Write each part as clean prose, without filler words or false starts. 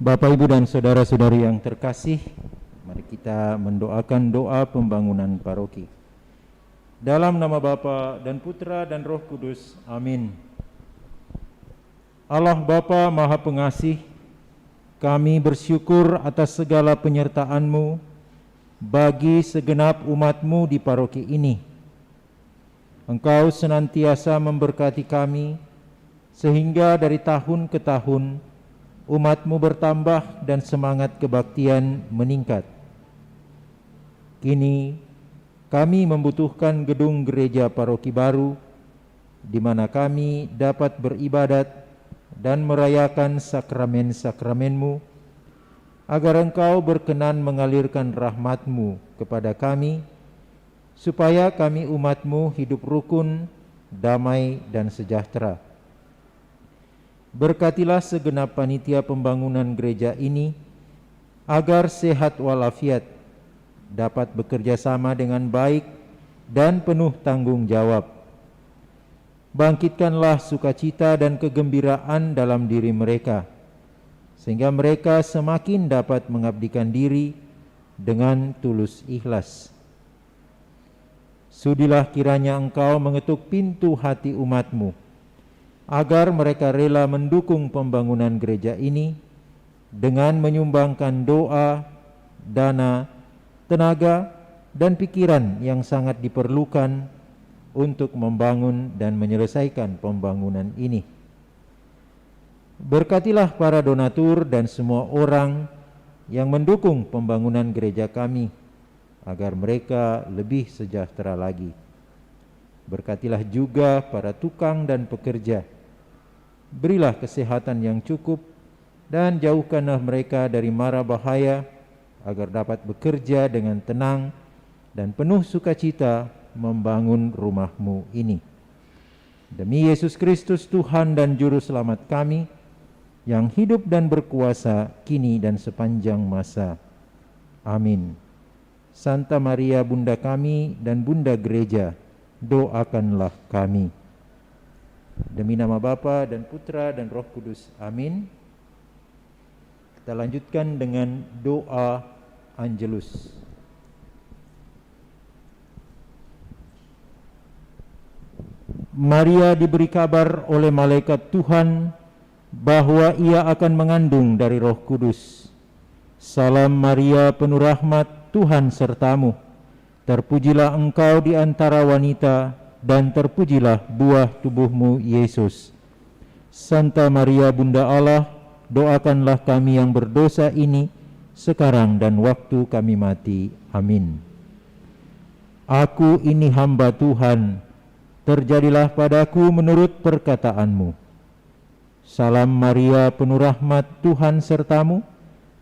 Bapak, Ibu, dan saudara-saudari yang terkasih, mari kita mendoakan doa pembangunan paroki. Dalam nama Bapa dan Putra dan Roh Kudus. Amin. Allah Bapa Maha Pengasih, kami bersyukur atas segala penyertaan-Mu bagi segenap umat-Mu di paroki ini. Engkau senantiasa memberkati kami, sehingga dari tahun ke tahun umat-Mu bertambah dan semangat kebaktian meningkat. Kini kami membutuhkan gedung gereja paroki baru, di mana kami dapat beribadat dan merayakan sakramen-sakramen-Mu, agar Engkau berkenan mengalirkan rahmat-Mu kepada kami, supaya kami umat-Mu hidup rukun, damai, dan sejahtera. Berkatilah segenap panitia pembangunan gereja ini, agar sehat walafiat, dapat bekerja sama dengan baik dan penuh tanggung jawab. Bangkitkanlah sukacita dan kegembiraan dalam diri mereka, sehingga mereka semakin dapat mengabdikan diri dengan tulus ikhlas. Sudilah kiranya Engkau mengetuk pintu hati umat-Mu, agar mereka rela mendukung pembangunan gereja ini dengan menyumbangkan doa, dana, tenaga, dan pikiran yang sangat diperlukan untuk membangun dan menyelesaikan pembangunan ini. Berkatilah para donatur dan semua orang yang mendukung pembangunan gereja kami, agar mereka lebih sejahtera lagi. Berkatilah juga para tukang dan pekerja. Berilah kesehatan yang cukup dan jauhkanlah mereka dari mara bahaya, agar dapat bekerja dengan tenang dan penuh sukacita membangun rumah-Mu ini. Demi Yesus Kristus Tuhan dan Juru Selamat kami, yang hidup dan berkuasa kini dan sepanjang masa. Amin. Santa Maria Bunda kami dan Bunda Gereja, doakanlah kami. Demi nama Bapa dan Putra dan Roh Kudus. Amin. Kita lanjutkan dengan doa Angelus. Maria diberi kabar oleh malaikat Tuhan bahwa ia akan mengandung dari Roh Kudus. Salam Maria, penuh rahmat, Tuhan sertamu. Terpujilah engkau di antara wanita, dan terpujilah buah tubuh-Mu, Yesus. Santa Maria Bunda Allah, doakanlah kami yang berdosa ini, sekarang dan waktu kami mati. Amin. Aku ini hamba Tuhan, terjadilah padaku menurut perkataan-Mu. Salam Maria, penuh rahmat, Tuhan sertamu.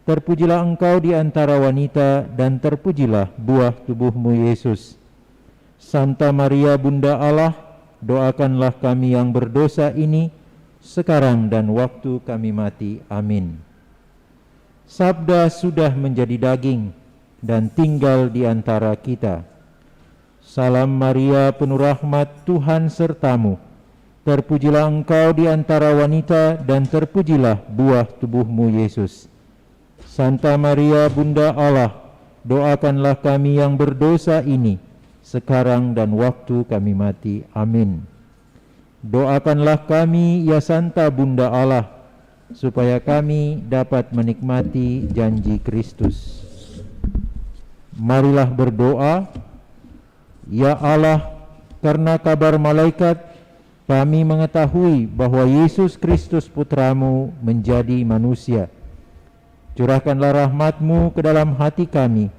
Terpujilah engkau di antara wanita, dan terpujilah buah tubuh-Mu, Yesus. Santa Maria Bunda Allah, doakanlah kami yang berdosa ini, sekarang dan waktu kami mati. Amin. Sabda sudah menjadi daging dan tinggal di antara kita. Salam Maria, penuh rahmat, Tuhan sertamu. Terpujilah engkau di antara wanita, dan terpujilah buah tubuh-Mu, Yesus. Santa Maria Bunda Allah, doakanlah kami yang berdosa ini, sekarang dan waktu kami mati. Amin. Doakanlah kami, ya Santa Bunda Allah, supaya kami dapat menikmati janji Kristus. Marilah berdoa. Ya Allah, karena kabar malaikat, kami mengetahui bahwa Yesus Kristus Putra-Mu menjadi manusia. Curahkanlah rahmat-Mu ke dalam hati kami,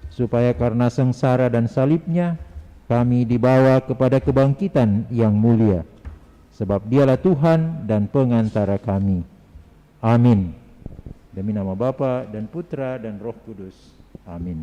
supaya karena sengsara dan salib-Nya, kami dibawa kepada kebangkitan yang mulia. Sebab Dialah Tuhan dan pengantara kami. Amin. Demi nama Bapa dan Putra dan Roh Kudus. Amin.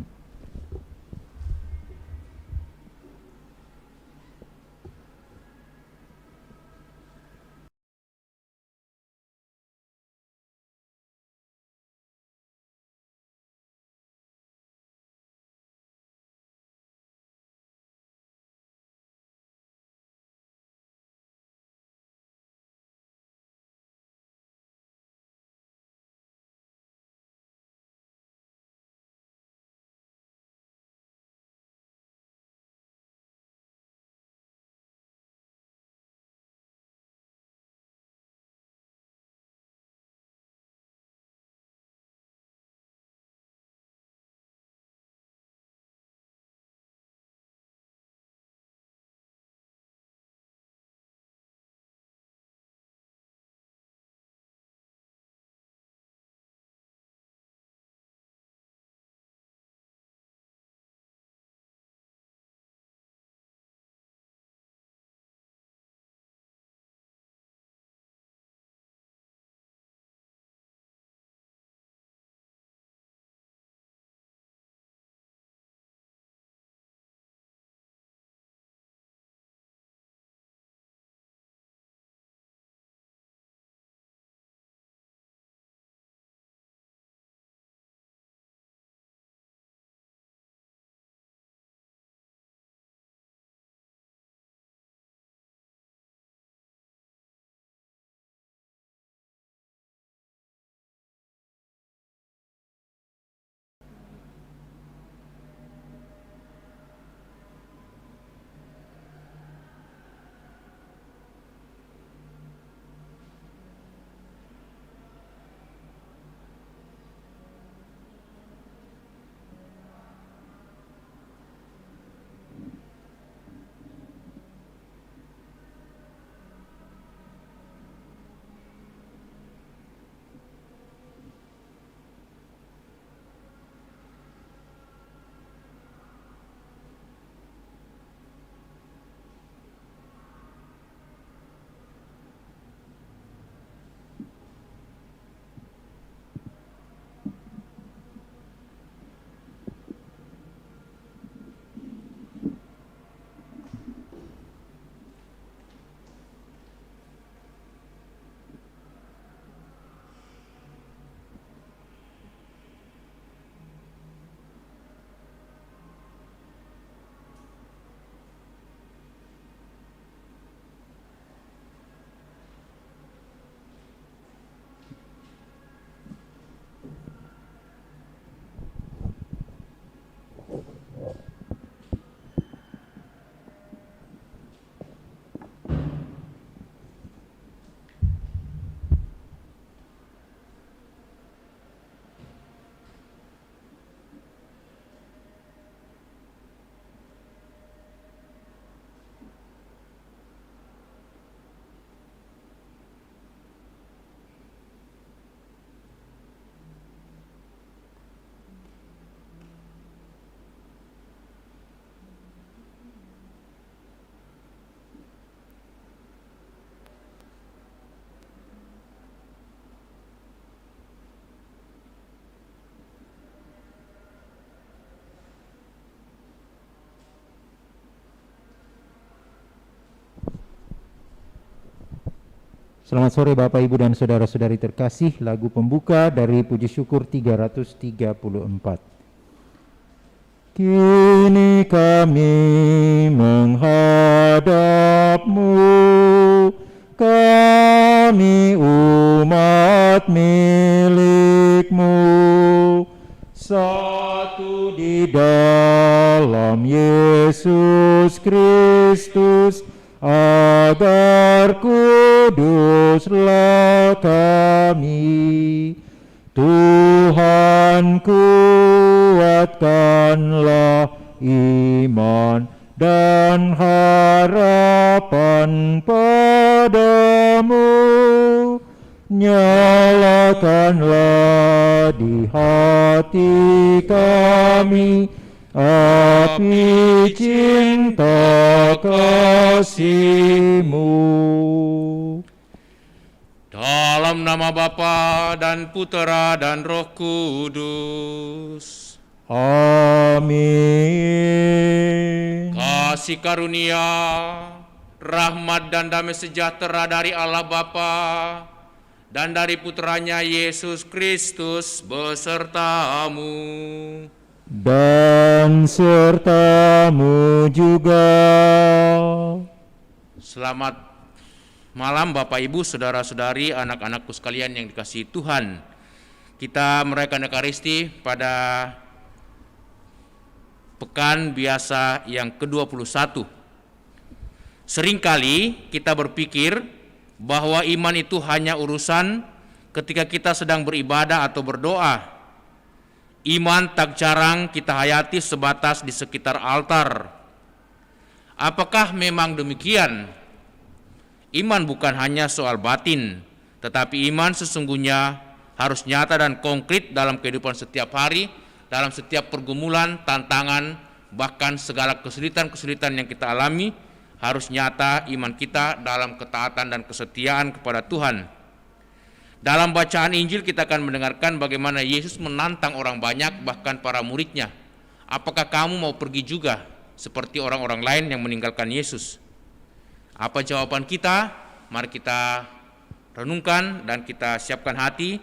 Selamat sore Bapak, Ibu, dan saudara-saudari terkasih. Lagu pembuka dari Puji Syukur 334. Kini kami menghadap-Mu, kami umat milik-Mu, satu di dalam Yesus Kristus, agar kuduslah kami. Tuhan, kuatkanlah iman dan harapan padamu. Nyalakanlah di hati kami api cinta kasih-Mu. Dalam nama Bapa dan Putera dan Roh Kudus. Amin. Kasih karunia, rahmat dan damai sejahtera dari Allah Bapa dan dari Putranya Yesus Kristus besertamu. Dan sertamu juga. Selamat malam Bapak Ibu, saudara-saudari, anak-anakku sekalian yang dikasihi Tuhan. Kita merayakan Ekaristi pada pekan biasa yang ke-21. Seringkali kita berpikir bahwa iman itu hanya urusan ketika kita sedang beribadah atau berdoa. Iman tak jarang kita hayati sebatas di sekitar altar. Apakah memang demikian? Iman bukan hanya soal batin, tetapi iman sesungguhnya harus nyata dan konkret dalam kehidupan setiap hari, dalam setiap pergumulan, tantangan, bahkan segala kesulitan-kesulitan yang kita alami, harus nyata iman kita dalam ketaatan dan kesetiaan kepada Tuhan. Dalam bacaan Injil kita akan mendengarkan bagaimana Yesus menantang orang banyak, bahkan para muridnya. Apakah kamu mau pergi juga seperti orang-orang lain yang meninggalkan Yesus? Apa jawaban kita? Mari kita renungkan dan kita siapkan hati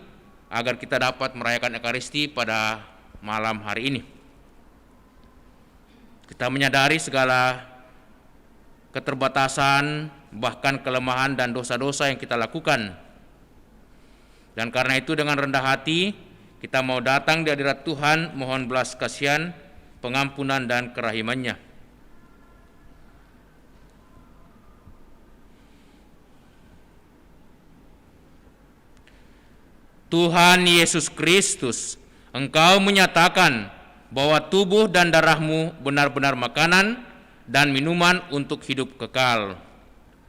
agar kita dapat merayakan Ekaristi pada malam hari ini. Kita menyadari segala keterbatasan, bahkan kelemahan dan dosa-dosa yang kita lakukan. Dan karena itu dengan rendah hati kita mau datang di hadirat Tuhan, mohon belas kasihan, pengampunan dan kerahiman-Nya. Tuhan Yesus Kristus, Engkau menyatakan bahwa tubuh dan darah-Mu benar-benar makanan dan minuman untuk hidup kekal.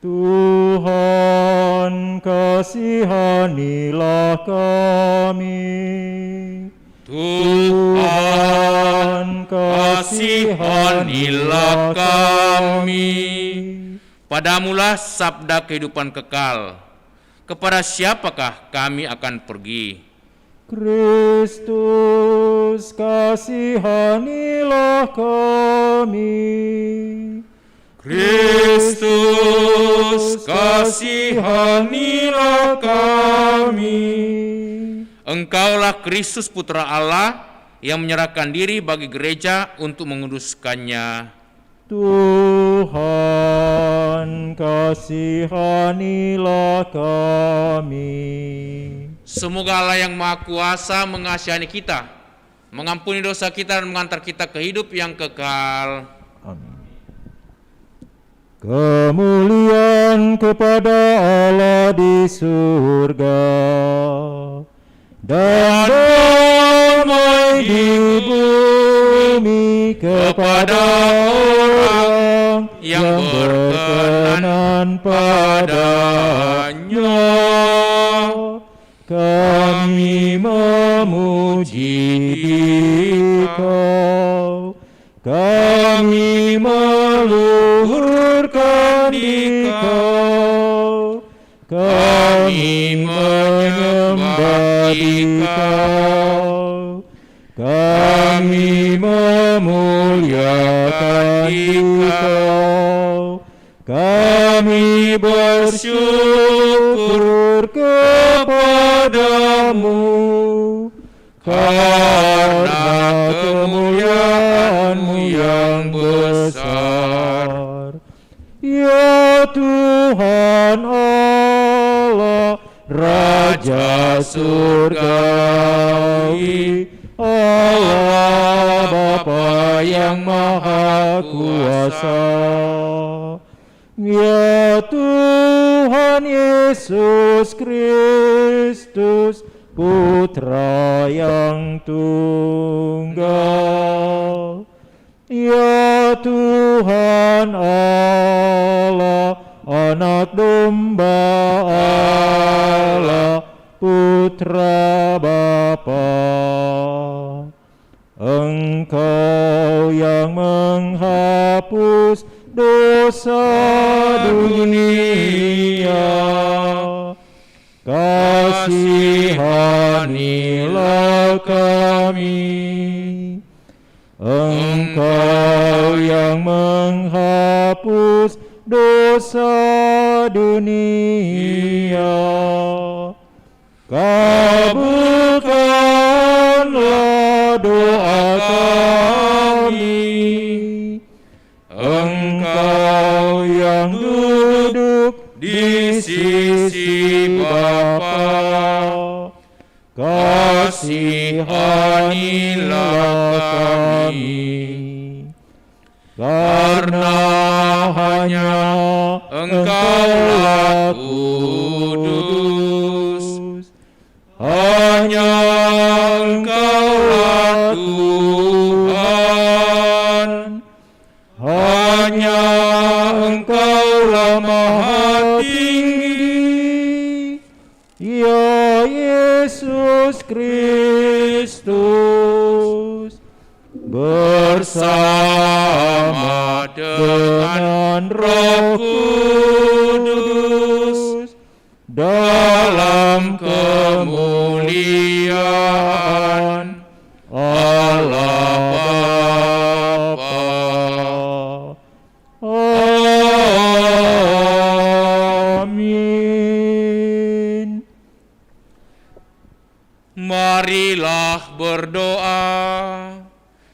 Tuhan, kasihanilah kami. Tuhan, kasihanilah kami. Padamulah sabda kehidupan kekal. Kepada siapakah kami akan pergi? Kristus, kasihanilah kami. Kristus, kasihanilah kami. Engkaulah Kristus Putra Allah yang menyerahkan diri bagi gereja untuk menguduskannya. Tuhan, kasihanilah kami. Semoga Allah yang Maha Kuasa mengasihi kita, mengampuni dosa kita dan mengantar kita ke hidup yang kekal. Amin. Kemuliaan kepada Allah di surga dan damai di bumi kepada orang yang berkenan padanya. Kami memuji Dikau, kami meluhurkan Dikau, kami menyembah Dikau, kami memuliakan Dikau, Kami bersyukur kepadamu karena kemuliaan-Mu yang besar. Ya Tuhan Allah, Raja surgawi, Allah Bapa yang Maha Kuasa. Ya Tuhan Yesus Kristus, Putra yang tunggal. Ya Tuhan Allah, Anak Domba Allah, Putra Bapa. Engkau yang menghapus dosa dunia, kasihanilah kami. Engkau yang menghapus dosa dunia, kabulkanlah doa kami. Engkau yang duduk di sisi Bapa, kasihanilah kami. Karena hanya Engkaulah kudus, hanya Engkaulah Tuhan, hanya Engkaulah Maha Tinggi, ya Yesus Kristus, bersama dengan Roh Kudus dalam kemuliaan Allah Bapa. Amin. Marilah berdoa.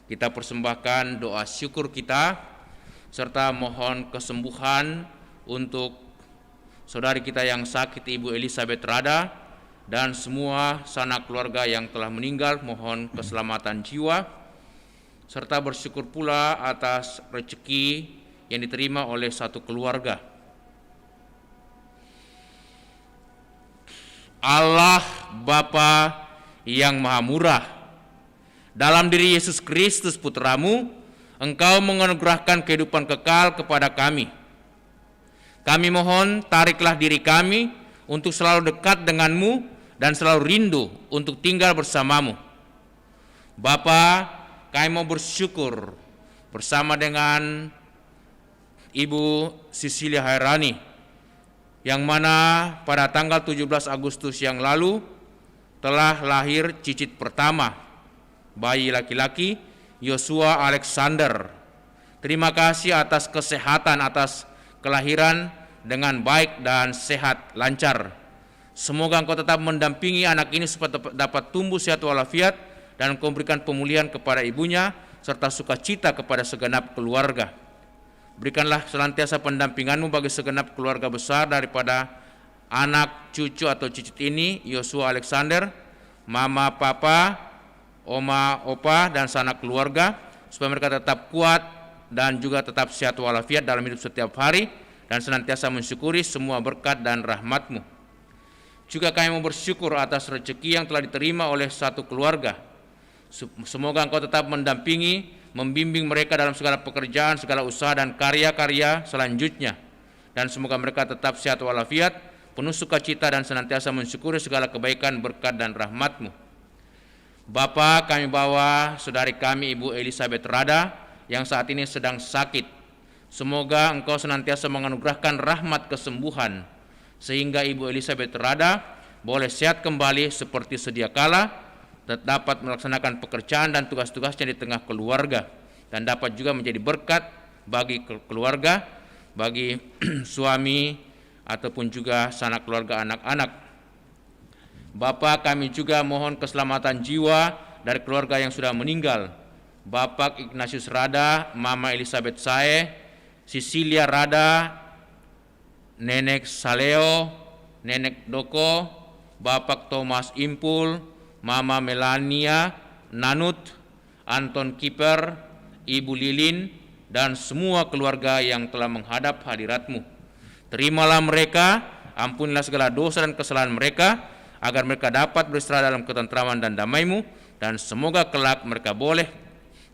Kita persembahkan doa syukur kita serta mohon kesembuhan untuk saudari kita yang sakit, Ibu Elizabeth Rada, dan semua sanak keluarga yang telah meninggal. Mohon keselamatan jiwa serta bersyukur pula atas rezeki yang diterima oleh satu keluarga. Allah Bapa yang Maha Murah, dalam diri Yesus Kristus Putramu, Engkau menganugerahkan kehidupan kekal kepada kami. Kami mohon, tariklah diri kami untuk selalu dekat denganmu dan selalu rindu untuk tinggal bersamamu. Bapa, kami mau bersyukur bersama dengan Ibu Cecilia Hairani, yang mana pada tanggal 17 Agustus yang lalu telah lahir cicit pertama, bayi laki-laki Yosua Alexander. Terima kasih atas kesehatan, atas kelahiran dengan baik dan sehat lancar. Semoga Engkau tetap mendampingi anak ini supaya dapat tumbuh sehat walafiat, dan Engkau berikan pemulihan kepada ibunya serta sukacita kepada segenap keluarga. Berikanlah senantiasa pendampingan-Mu bagi segenap keluarga besar daripada anak, cucu atau cicit ini, Yosua Alexander, mama, papa, oma, opa, dan sanak keluarga, supaya mereka tetap kuat dan juga tetap sehat walafiat dalam hidup setiap hari, dan senantiasa mensyukuri semua berkat dan rahmat-Mu. Juga kami mau bersyukur atas rezeki yang telah diterima oleh satu keluarga. Semoga Engkau tetap mendampingi, membimbing mereka dalam segala pekerjaan, segala usaha dan karya-karya selanjutnya, dan semoga mereka tetap sehat walafiat, penuh sukacita dan senantiasa mensyukuri segala kebaikan, berkat dan rahmat-Mu. Bapa, kami bawa saudari kami Ibu Elizabeth Rada yang saat ini sedang sakit. Semoga Engkau senantiasa menganugerahkan rahmat kesembuhan, sehingga Ibu Elizabeth Rada boleh sehat kembali seperti sedia kala, dapat melaksanakan pekerjaan dan tugas-tugasnya di tengah keluarga, dan dapat juga menjadi berkat bagi keluarga, bagi suami ataupun juga sanak keluarga anak-anak. Bapa, kami juga mohon keselamatan jiwa dari keluarga yang sudah meninggal. Bapak Ignatius Rada, Mama Elizabeth Sae, Cecilia Rada, Nenek Saleo, Nenek Doko, Bapak Thomas Impul, Mama Melania Nanut, Anton Kiper, Ibu Lilin, dan semua keluarga yang telah menghadap hadirat-Mu. Terimalah mereka, ampunilah segala dosa dan kesalahan mereka, agar mereka dapat beristirahat dalam ketentraman dan damai-Mu, dan semoga kelak mereka boleh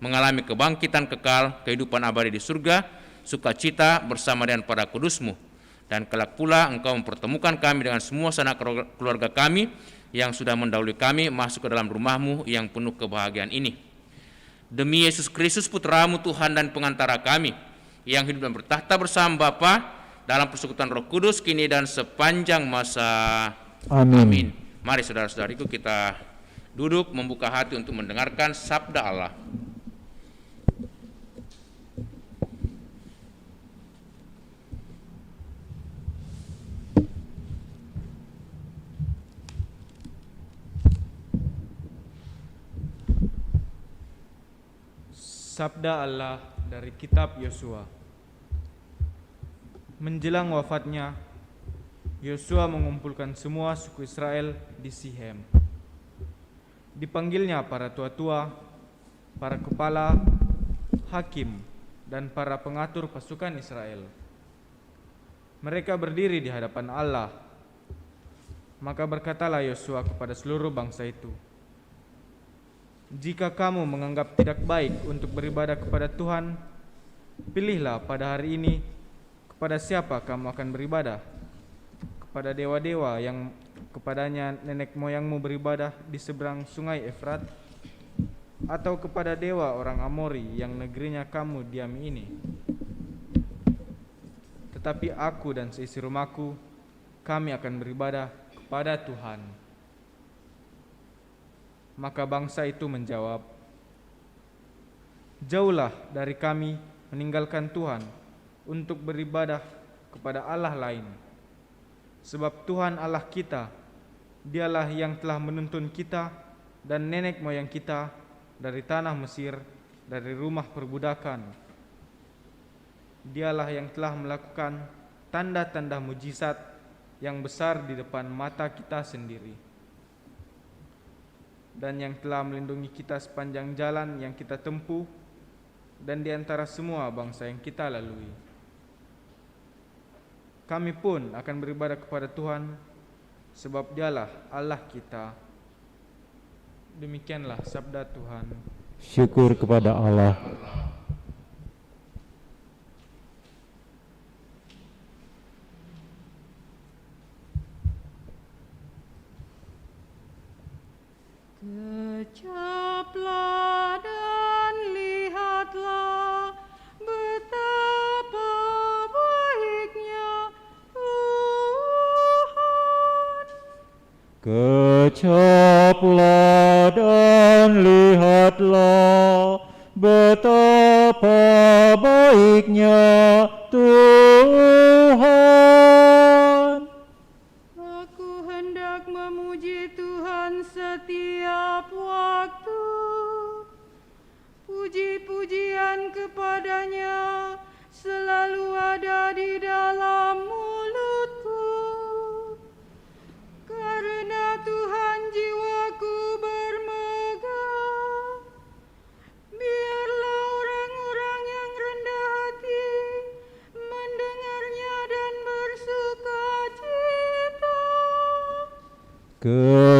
mengalami kebangkitan kekal, kehidupan abadi di surga, sukacita bersama dengan para kudus-Mu. Dan kelak pula Engkau mempertemukan kami dengan semua sanak keluarga kami yang sudah mendahului kami masuk ke dalam rumah-Mu yang penuh kebahagiaan ini. Demi Yesus Kristus Putra-Mu Tuhan dan pengantara kami, yang hidup dan bertahta bersama Bapa dalam persekutuan Roh Kudus kini dan sepanjang masa. Amin. Mari saudara-saudariku kita duduk membuka hati untuk mendengarkan sabda Allah. Sabda Allah dari kitab Yosua. Menjelang wafatnya, Yosua mengumpulkan semua suku Israel di Sihem. Dipanggilnya para tua-tua, para kepala, hakim, dan para pengatur pasukan Israel. Mereka berdiri di hadapan Allah. Maka berkatalah Yosua kepada seluruh bangsa itu, "Jika kamu menganggap tidak baik untuk beribadah kepada Tuhan, pilihlah pada hari ini kepada siapa kamu akan beribadah. Kepada dewa-dewa yang kepadanya nenek moyangmu beribadah di seberang sungai Efrat, atau kepada dewa orang Amori yang negerinya kamu diami ini. Tetapi aku dan seisi rumahku, kami akan beribadah kepada Tuhan." Maka bangsa itu menjawab, "Jauhlah dari kami meninggalkan Tuhan untuk beribadah kepada Allah lain. Sebab Tuhan Allah kita, Dialah yang telah menuntun kita dan nenek moyang kita dari tanah Mesir, dari rumah perbudakan. Dialah yang telah melakukan tanda-tanda mujizat yang besar di depan mata kita sendiri, dan yang telah melindungi kita sepanjang jalan yang kita tempuh dan di antara semua bangsa yang kita lalui. Kami pun akan beribadah kepada Tuhan, sebab Dialah Allah kita." Demikianlah sabda Tuhan. Syukur kepada Allah. Kecaplah dan lihatlah betapa baiknya Tuhan. Kecaplah dan lihatlah betapa baiknya Tuhan. Aku hendak memuji Tuhan setiap waktu. Puji-pujian kepadanya selalu ada di dalam mulutku. Karena Tuhan jiwaku bermegah. Biarlah orang-orang yang rendah hati mendengarnya dan bersukacita.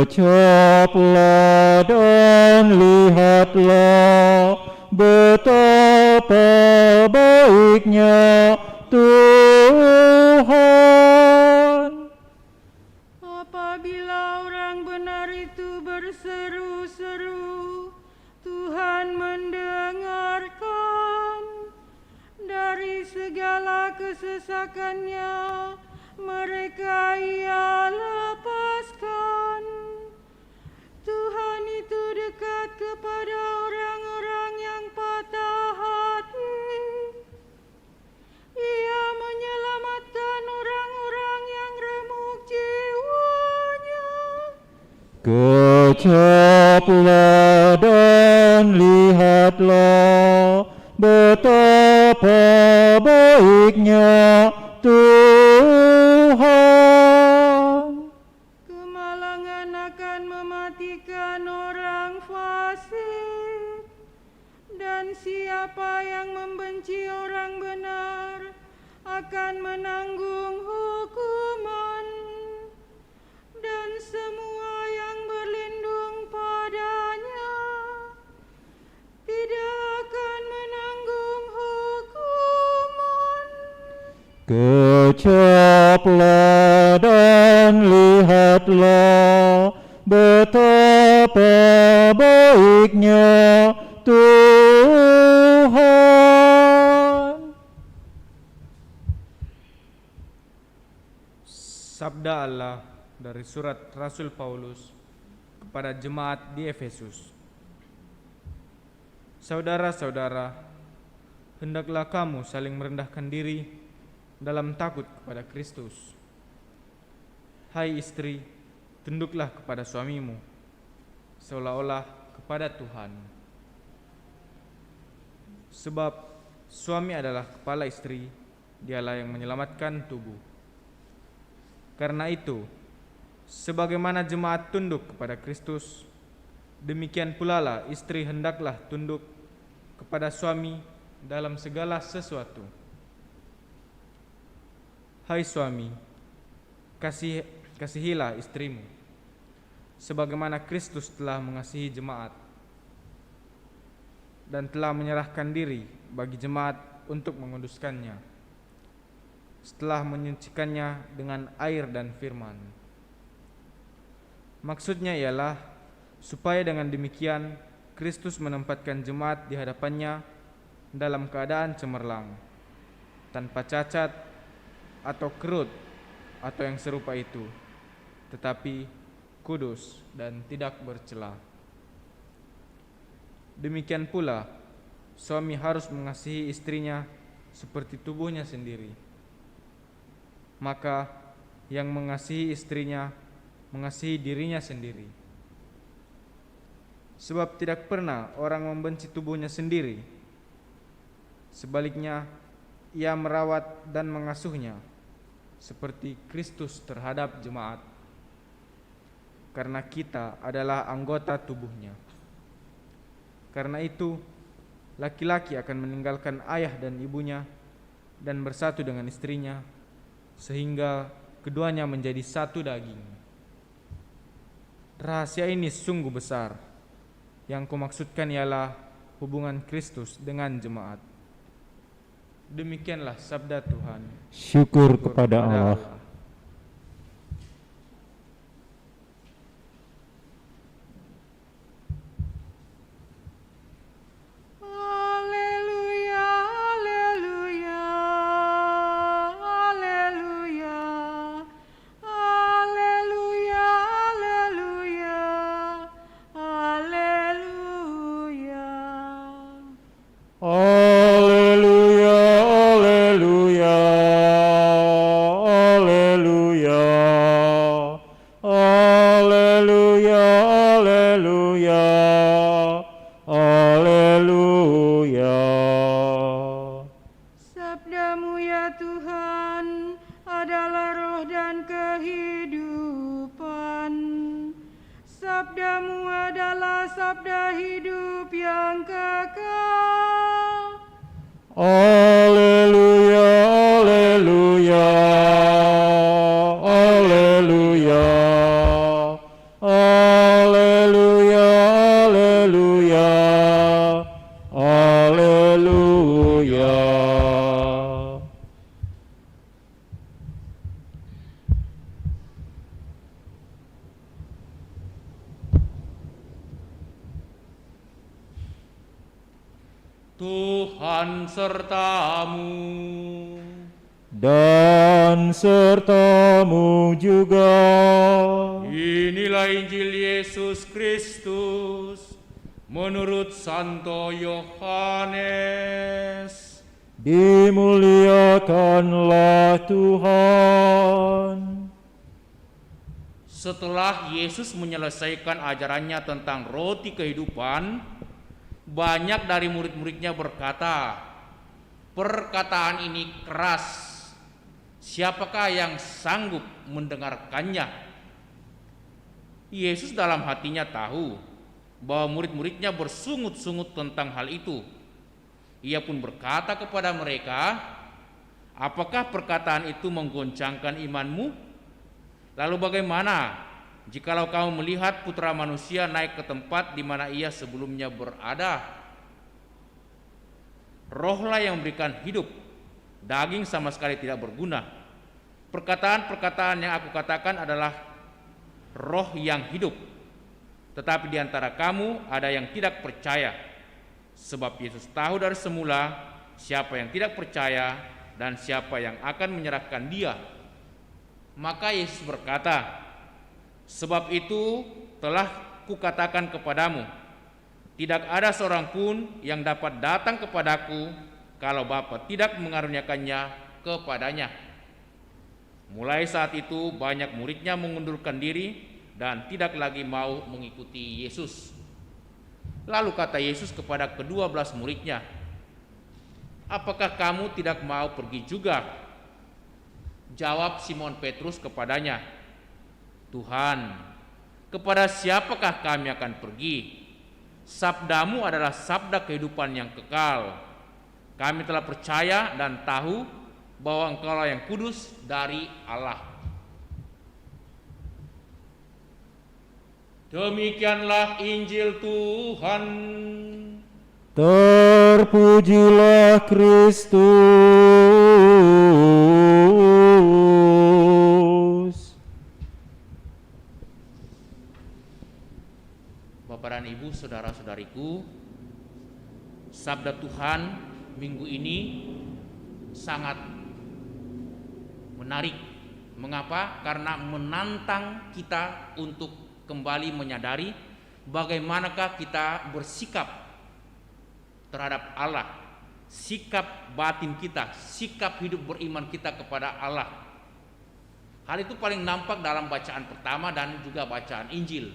Kecaplah dan lihatlah betapa baiknya Tuhan. Apabila orang benar itu berseru-seru, Tuhan mendengarkan. Dari segala kesesakannya mereka Ia lepaskan. Tuhan itu dekat kepada orang-orang yang patah hati. Ia Kecaplah dan lihatlah betapa baiknya Tuhan. Kemalangan akan mematikan orang fasik, dan siapa yang membenci orang benar akan menanggung hukuman, dan semua yang berlindung padanya tidak akan menanggung hukuman. Kecaplah dan lihatlah betapa baiknya Tuhan. Sabda Allah dari surat Rasul Paulus kepada jemaat di Efesus. Saudara-saudara, hendaklah kamu saling merendahkan diri dalam takut kepada Kristus. Hai istri, tunduklah kepada suamimu, seolah-olah kepada Tuhan. Sebab suami adalah kepala istri, dialah yang menyelamatkan tubuh. Karena itu, sebagaimana jemaat tunduk kepada Kristus, demikian pula lah istri hendaklah tunduk kepada suami dalam segala sesuatu. Hai suami, kasihilah istrimu, sebagaimana Kristus telah mengasihi jemaat dan telah menyerahkan diri bagi jemaat untuk menguduskannya, setelah menyucikannya dengan air dan firman. Maksudnya ialah supaya dengan demikian Kristus menempatkan jemaat di hadapannya dalam keadaan cemerlang, tanpa cacat atau kerut atau yang serupa itu, tetapi kudus dan tidak bercela. Demikian pula suami harus mengasihi istrinya seperti tubuhnya sendiri. Maka yang mengasihi istrinya mengasihi dirinya sendiri. Sebab tidak pernah orang membenci tubuhnya sendiri. Sebaliknya, ia merawat dan mengasuhnya seperti Kristus terhadap jemaat, karena kita adalah anggota tubuhnya. Karena itu, laki-laki akan meninggalkan ayah dan ibunya dan bersatu dengan istrinya, sehingga keduanya menjadi satu daging. Rahasia ini sungguh besar. Yang kumaksudkan ialah hubungan Kristus dengan jemaat. Demikianlah sabda Tuhan. Syukur kepada Allah. Haleluya, haleluya, haleluya, haleluya, haleluya, haleluya. Haleluya, haleluya, haleluya, haleluya, haleluya, haleluya. Sabdamu ya Tuhan adalah roh dan kehidupan. Sabdamu adalah sabda hidup yang kekal. Haleluya, haleluya, haleluya, haleluya, haleluya, haleluya. Tuhan sertamu. Dan sertamu juga. Inilah Injil Yesus Kristus menurut Santo Yohanes. Dimuliakanlah Tuhan. Setelah Yesus menyelesaikan ajarannya tentang roti kehidupan, banyak dari murid-muridnya berkata, "Perkataan ini keras. Siapakah yang sanggup mendengarkannya?" Yesus dalam hatinya tahu bahwa murid-muridnya bersungut-sungut tentang hal itu. Ia pun berkata kepada mereka, "Apakah perkataan itu menggoncangkan imanmu? Lalu bagaimana jikalau kamu melihat Putra Manusia naik ke tempat di mana ia sebelumnya berada? Rohlah yang memberikan hidup, daging sama sekali tidak berguna. Perkataan-perkataan yang aku katakan adalah roh yang hidup. Tetapi di antara kamu ada yang tidak percaya, sebab Yesus tahu dari semula siapa yang tidak percaya dan siapa yang akan menyerahkan dia. Maka Yesus berkata, sebab itu telah kukatakan kepadamu, tidak ada seorang pun yang dapat datang kepadaku kalau Bapa tidak mengaruniakannya kepadanya." Mulai saat itu banyak muridnya mengundurkan diri dan tidak lagi mau mengikuti Yesus. Lalu kata Yesus kepada ke-12 muridnya, "Apakah kamu tidak mau pergi juga?" Jawab Simon Petrus kepadanya, "Tuhan, kepada siapakah kami akan pergi? Sabdamu adalah sabda kehidupan yang kekal. Kami telah percaya dan tahu bahwa Engkaulah yang kudus dari Allah." Demikianlah Injil Tuhan. Terpujilah Kristus. Bapak dan Ibu, saudara-saudariku, sabda Tuhan minggu ini sangat menarik. Mengapa? Karena menantang kita untuk kembali menyadari bagaimanakah kita bersikap terhadap Allah, sikap batin kita, sikap hidup beriman kita kepada Allah. Hal itu paling nampak dalam bacaan pertama dan juga bacaan Injil.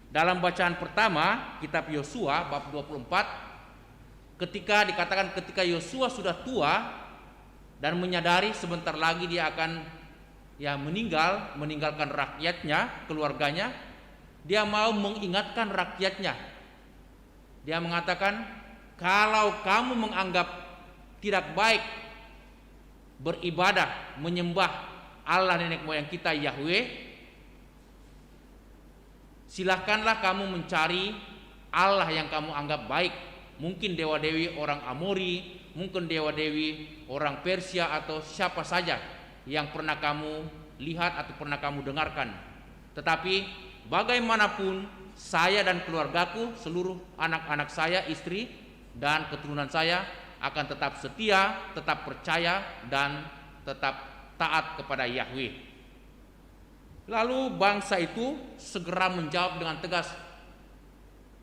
Dalam bacaan pertama, kitab Yosua bab 24, ketika dikatakan ketika Yosua sudah tua dan menyadari sebentar lagi dia akan meninggalkan rakyatnya, keluarganya, dia mau mengingatkan rakyatnya. Dia mengatakan, kalau kamu menganggap tidak baik beribadah, menyembah Allah nenek moyang kita Yahweh, silahkanlah kamu mencari Allah yang kamu anggap baik. Mungkin dewa-dewi orang Amori, mungkin dewa-dewi orang Persia, atau siapa saja yang pernah kamu lihat atau pernah kamu dengarkan. Tetapi bagaimanapun saya dan keluargaku, seluruh anak-anak saya, istri dan keturunan saya akan tetap setia, tetap percaya dan tetap taat kepada Yahweh. Lalu bangsa itu segera menjawab dengan tegas,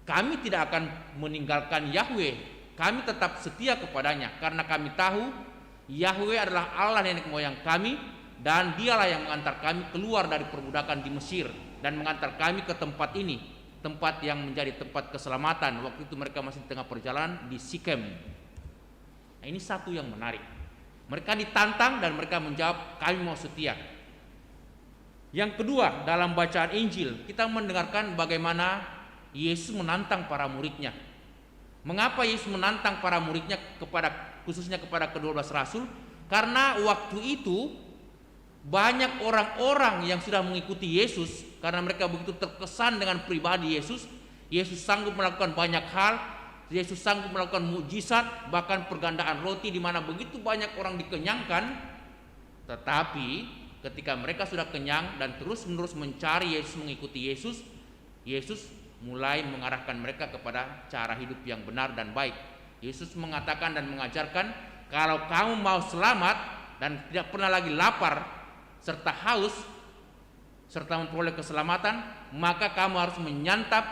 kami tidak akan meninggalkan Yahweh, kami tetap setia kepadanya karena kami tahu Yahweh adalah Allah nenek moyang kami dan dialah yang mengantar kami keluar dari perbudakan di Mesir dan mengantar kami ke tempat ini, tempat yang menjadi tempat keselamatan. Waktu itu mereka masih di tengah perjalanan di Sikem. Nah, ini satu yang menarik. Mereka ditantang dan mereka menjawab, kami mau setia. Yang kedua, dalam bacaan Injil kita mendengarkan bagaimana Yesus menantang para muridnya. Mengapa Yesus menantang para muridnya, khususnya kepada ke-12 rasul? Karena waktu itu banyak orang-orang yang sudah mengikuti Yesus karena mereka begitu terkesan dengan pribadi Yesus. Yesus sanggup melakukan banyak hal, Yesus sanggup melakukan mukjizat, bahkan pergandaan roti di mana begitu banyak orang dikenyangkan. Tetapi ketika mereka sudah kenyang dan terus-menerus mencari Yesus, mengikuti Yesus, Yesus mulai mengarahkan mereka kepada cara hidup yang benar dan baik. Yesus mengatakan dan mengajarkan, kalau kamu mau selamat dan tidak pernah lagi lapar serta haus serta memperoleh keselamatan, maka kamu harus menyantap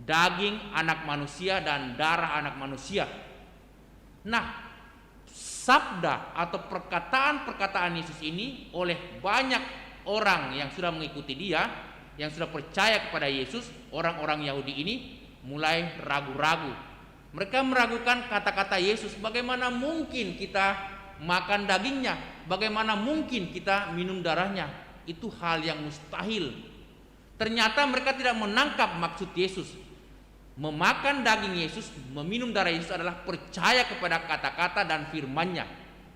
daging anak manusia dan darah anak manusia. Nah, sabda atau perkataan-perkataan Yesus ini oleh banyak orang yang sudah mengikuti dia, yang sudah percaya kepada Yesus, orang-orang Yahudi ini mulai ragu-ragu. Mereka meragukan kata-kata Yesus. Bagaimana mungkin kita makan dagingnya? Bagaimana mungkin kita minum darahnya? Itu hal yang mustahil. Ternyata mereka tidak menangkap maksud Yesus. Memakan daging Yesus, meminum darah Yesus adalah percaya kepada kata-kata dan firman-Nya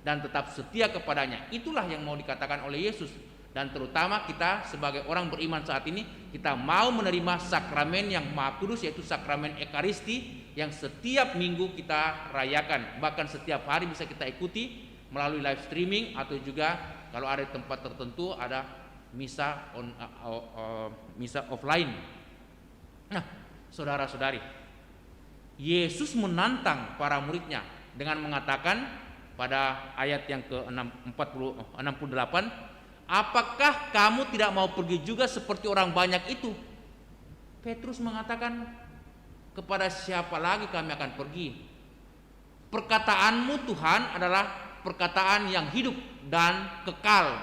dan tetap setia kepadanya. Itulah yang mau dikatakan oleh Yesus. Dan terutama kita sebagai orang beriman saat ini, kita mau menerima sakramen yang Maha Kudus, yaitu sakramen Ekaristi yang setiap minggu kita rayakan. Bahkan setiap hari bisa kita ikuti melalui live streaming, atau juga kalau ada tempat tertentu ada misa misa offline. Nah, saudara-saudari, Yesus menantang para muridnya dengan mengatakan pada ayat yang ke-68, apakah kamu tidak mau pergi juga seperti orang banyak itu? Petrus mengatakan, kepada siapa lagi kami akan pergi? Perkataanmu Tuhan adalah perkataan yang hidup dan kekal,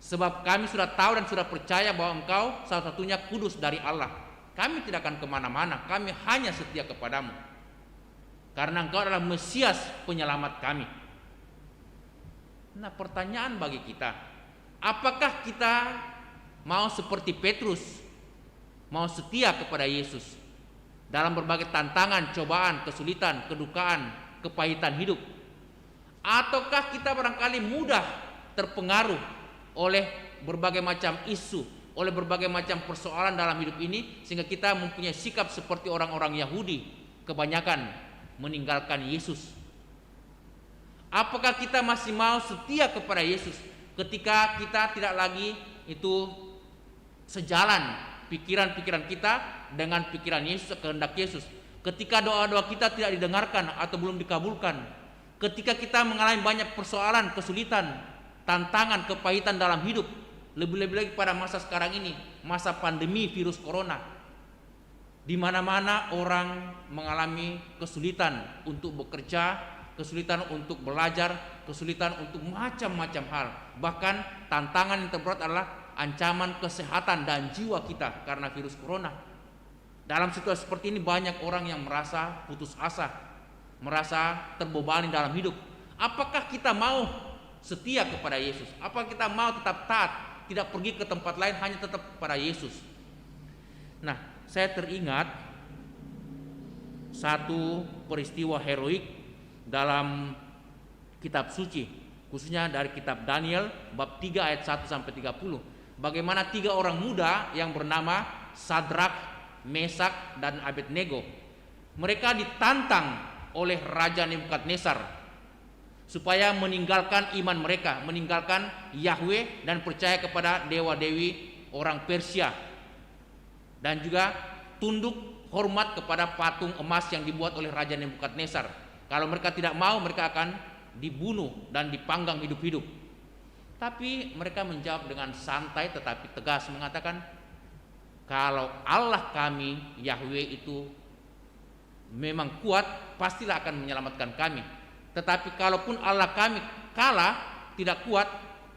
sebab kami sudah tahu dan sudah percaya bahwa Engkau salah satunya kudus dari Allah. Kami tidak akan kemana-mana, kami hanya setia kepadamu, karena Engkau adalah Mesias penyelamat kami. Nah, pertanyaan bagi kita, apakah kita mau seperti Petrus, mau setia kepada Yesus dalam berbagai tantangan, cobaan, kesulitan, kedukaan, kepahitan hidup? Ataukah kita barangkali mudah terpengaruh oleh berbagai macam isu, oleh berbagai macam persoalan dalam hidup ini, sehingga kita mempunyai sikap seperti orang-orang Yahudi, kebanyakan meninggalkan Yesus? Apakah kita masih mau setia kepada Yesus ketika kita tidak lagi itu sejalan pikiran-pikiran kita dengan pikiran Yesus, kehendak Yesus? Ketika doa-doa kita tidak didengarkan atau belum dikabulkan, ketika kita mengalami banyak persoalan, kesulitan, tantangan, kepahitan dalam hidup, lebih-lebih lagi pada masa sekarang ini, masa pandemi virus corona, di mana-mana orang mengalami kesulitan untuk bekerja, kesulitan untuk belajar, kesulitan untuk macam-macam hal. Bahkan tantangan yang terberat adalah ancaman kesehatan dan jiwa kita karena virus corona. Dalam situasi seperti ini banyak orang yang merasa putus asa, merasa terbebani dalam hidup. Apakah kita mau setia kepada Yesus? Apakah kita mau tetap taat, tidak pergi ke tempat lain, hanya tetap pada Yesus? Nah, saya teringat satu peristiwa heroik dalam kitab suci, khususnya dari kitab Daniel bab 3 ayat 1 sampai 30. Bagaimana 3 orang muda yang bernama Sadrak, Mesak, dan Abednego, mereka ditantang oleh Raja Nebukadnezar supaya meninggalkan iman mereka, meninggalkan Yahweh dan percaya kepada dewa-dewi orang Persia, dan juga tunduk hormat kepada patung emas yang dibuat oleh Raja Nebukadnezar. Kalau mereka tidak mau, mereka akan dibunuh dan dipanggang hidup-hidup. Tapi mereka menjawab dengan santai tetapi tegas, mengatakan, kalau Allah kami Yahweh itu memang kuat, pastilah akan menyelamatkan kami. Tetapi kalaupun Allah kami kalah, tidak kuat,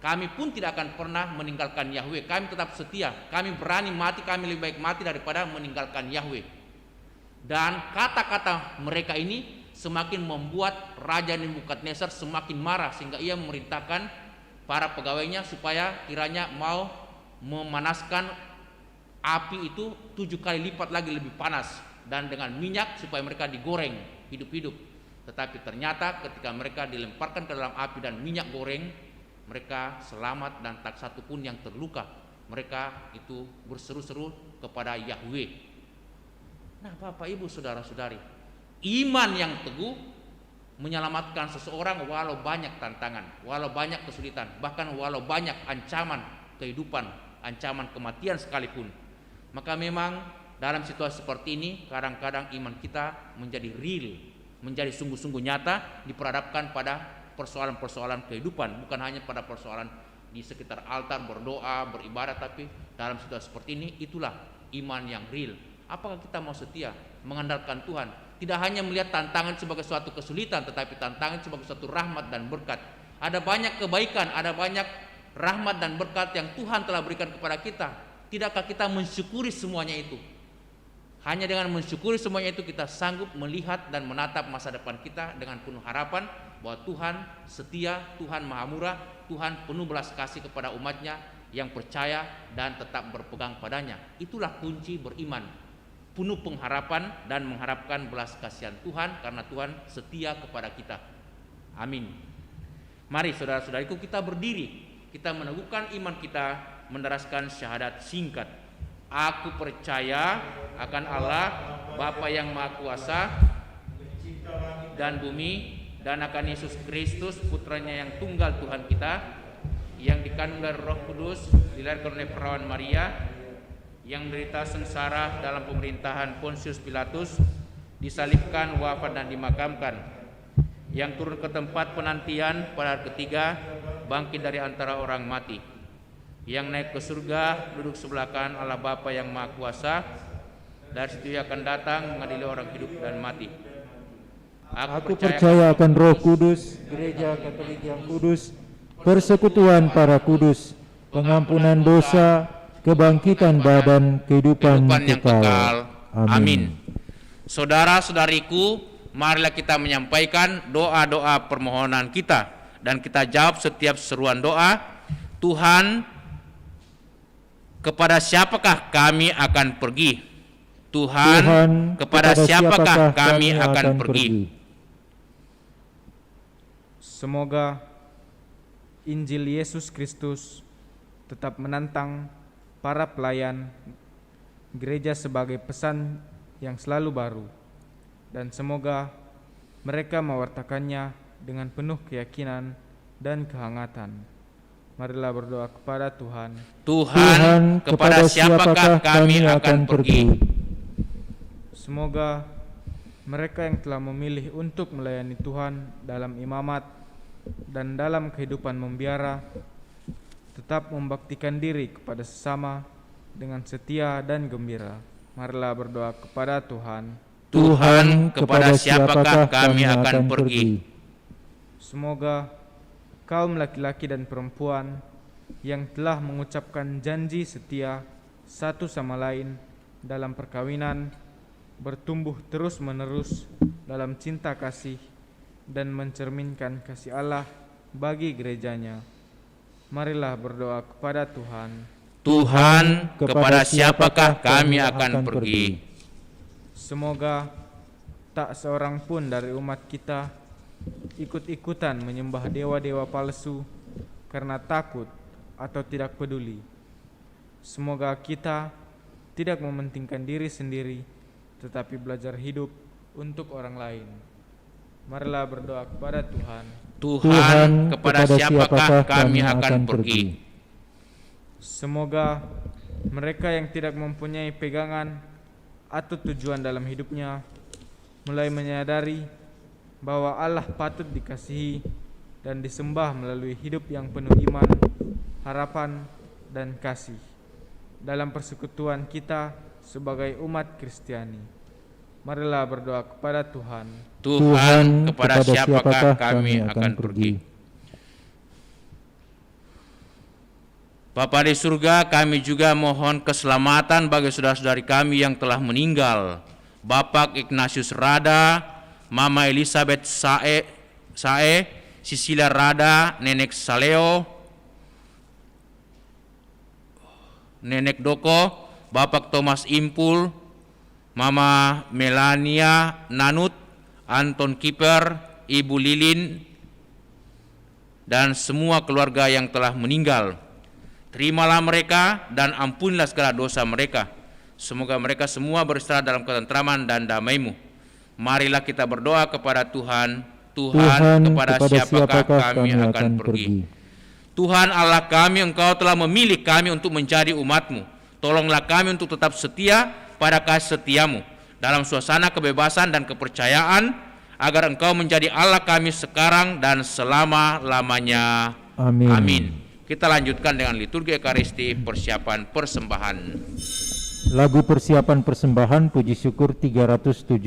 kami pun tidak akan pernah meninggalkan Yahweh. Kami tetap setia, kami berani mati, kami lebih baik mati daripada meninggalkan Yahweh. Dan kata-kata mereka ini semakin membuat Raja Nebukadnezar semakin marah, sehingga ia memerintahkan para pegawainya supaya kiranya mau memanaskan api itu 7 kali lipat lagi lebih panas, dan dengan minyak supaya mereka digoreng hidup-hidup. Tetapi ternyata ketika mereka dilemparkan ke dalam api dan minyak goreng, mereka selamat dan tak satu pun yang terluka. Mereka itu berseru-seru kepada Yahweh. Nah, Bapak Ibu saudara-saudari, iman yang teguh menyelamatkan seseorang walau banyak tantangan, walau banyak kesulitan, bahkan walau banyak ancaman kehidupan, ancaman kematian sekalipun. Maka memang dalam situasi seperti ini kadang-kadang iman kita menjadi real, menjadi sungguh-sungguh nyata, diperhadapkan pada persoalan-persoalan kehidupan, bukan hanya pada persoalan di sekitar altar berdoa, beribadah, tapi dalam situasi seperti ini itulah iman yang real. Apakah kita mau setia mengandalkan Tuhan? Tidak hanya melihat tantangan sebagai suatu kesulitan, tetapi tantangan sebagai suatu rahmat dan berkat. Ada banyak kebaikan, ada banyak rahmat dan berkat yang Tuhan telah berikan kepada kita. Tidakkah kita mensyukuri semuanya itu? Hanya dengan mensyukuri semuanya itu kita sanggup melihat dan menatap masa depan kita dengan penuh harapan bahwa Tuhan setia, Tuhan Maha Murah, Tuhan penuh belas kasih kepada umatnya yang percaya dan tetap berpegang padanya. Itulah kunci beriman, penuh pengharapan dan mengharapkan belas kasihan Tuhan karena Tuhan setia kepada kita. Amin. Mari saudara-saudariku kita berdiri, kita meneguhkan iman kita, menderaskan syahadat singkat. Aku percaya akan Allah Bapa yang Maha Kuasa dan bumi, dan akan Yesus Kristus putranya yang tunggal Tuhan kita, yang dikandung dari Roh Kudus, dilahirkan oleh perawan Maria, yang menderita sengsara dalam pemerintahan Pontius Pilatus, disalibkan, wafat dan dimakamkan, yang turun ke tempat penantian pada hari ketiga, bangkit dari antara orang mati, yang naik ke surga, duduk sebelah kanan Allah Bapa yang Maha Kuasa, dari situ ia akan datang mengadili orang hidup dan mati. Aku percaya akan Roh Kudus, Gereja Katolik yang kudus, persekutuan para kudus, pengampunan dosa, kebangkitan badan, kehidupan yang kekal. kekal. Amin. Saudara-saudariku, marilah kita menyampaikan doa-doa permohonan kita dan kita jawab setiap seruan doa. Tuhan, kepada siapakah kami akan pergi? Tuhan, kepada siapakah kami akan pergi? Semoga Injil Yesus Kristus tetap menantang para pelayan gereja sebagai pesan yang selalu baru, dan semoga mereka mewartakannya dengan penuh keyakinan dan kehangatan. Marilah berdoa kepada Tuhan. Tuhan, kepada siapakah kami akan pergi? Semoga mereka yang telah memilih untuk melayani Tuhan dalam imamat dan dalam kehidupan membiara tetap membaktikan diri kepada sesama dengan setia dan gembira. Marilah berdoa kepada Tuhan. Tuhan, kepada siapakah kami akan pergi? Semoga kaum laki-laki dan perempuan yang telah mengucapkan janji setia satu sama lain dalam perkawinan bertumbuh terus-menerus dalam cinta kasih dan mencerminkan kasih Allah bagi gerejanya. Marilah berdoa kepada Tuhan. Tuhan, kepada siapakah kami akan pergi? Semoga tak seorang pun dari umat kita ikut-ikutan menyembah dewa-dewa palsu karena takut atau tidak peduli. Semoga kita tidak mementingkan diri sendiri, tetapi belajar hidup untuk orang lain. Marilah berdoa kepada Tuhan. Tuhan, kepada siapakah kami akan pergi? Semoga mereka yang tidak mempunyai pegangan atau tujuan dalam hidupnya mulai menyadari bahwa Allah patut dikasihi dan disembah melalui hidup yang penuh iman, harapan, dan kasih dalam persekutuan kita sebagai umat Kristiani. Marilah berdoa kepada Tuhan. Tuhan, kepada siapakah kami akan pergi? Bapa di surga, kami juga mohon keselamatan bagi saudara-saudari kami yang telah meninggal. Bapak Ignatius Rada, Mama Elizabeth Sae, Sisilia Rada, Nenek Saleo, Nenek Doko, Bapak Thomas Impul, Mama Melania Nanut, Anton Kiper, Ibu Lilin, dan semua keluarga yang telah meninggal. Terimalah mereka dan ampunilah segala dosa mereka. Semoga mereka semua beristirahat dalam ketentraman dan damai-Mu. Marilah kita berdoa kepada Tuhan. Tuhan, kepada siapakah kami akan pergi? Tuhan Allah kami, Engkau telah memilih kami untuk menjadi umat-Mu. Tolonglah kami untuk tetap setia pada kasih setia-Mu dalam suasana kebebasan dan kepercayaan, agar Engkau menjadi Allah kami sekarang dan selama-lamanya. Amin. Amin. Kita lanjutkan dengan liturgi Ekaristi persiapan persembahan. Lagu persiapan persembahan puji syukur 379.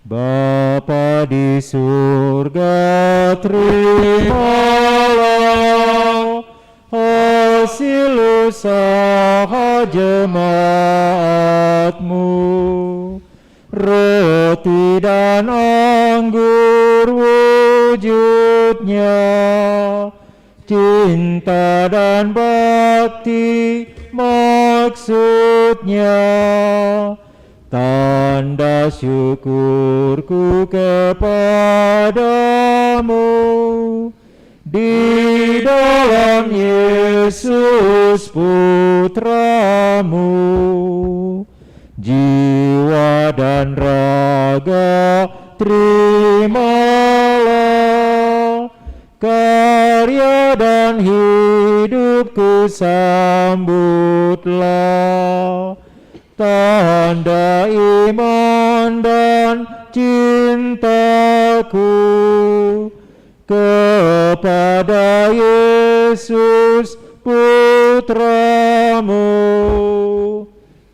Bapa di surga, terimalah hasil usaha jemaatmu. Roti dan anggur wujudnya, cinta dan bakti maksudnya. Tanda syukurku kepadamu di dalam Yesus Putramu. Jiwa dan raga terimalah, karya dan hidupku sambutlah. Tanda iman dan cintaku kepada Yesus Putramu.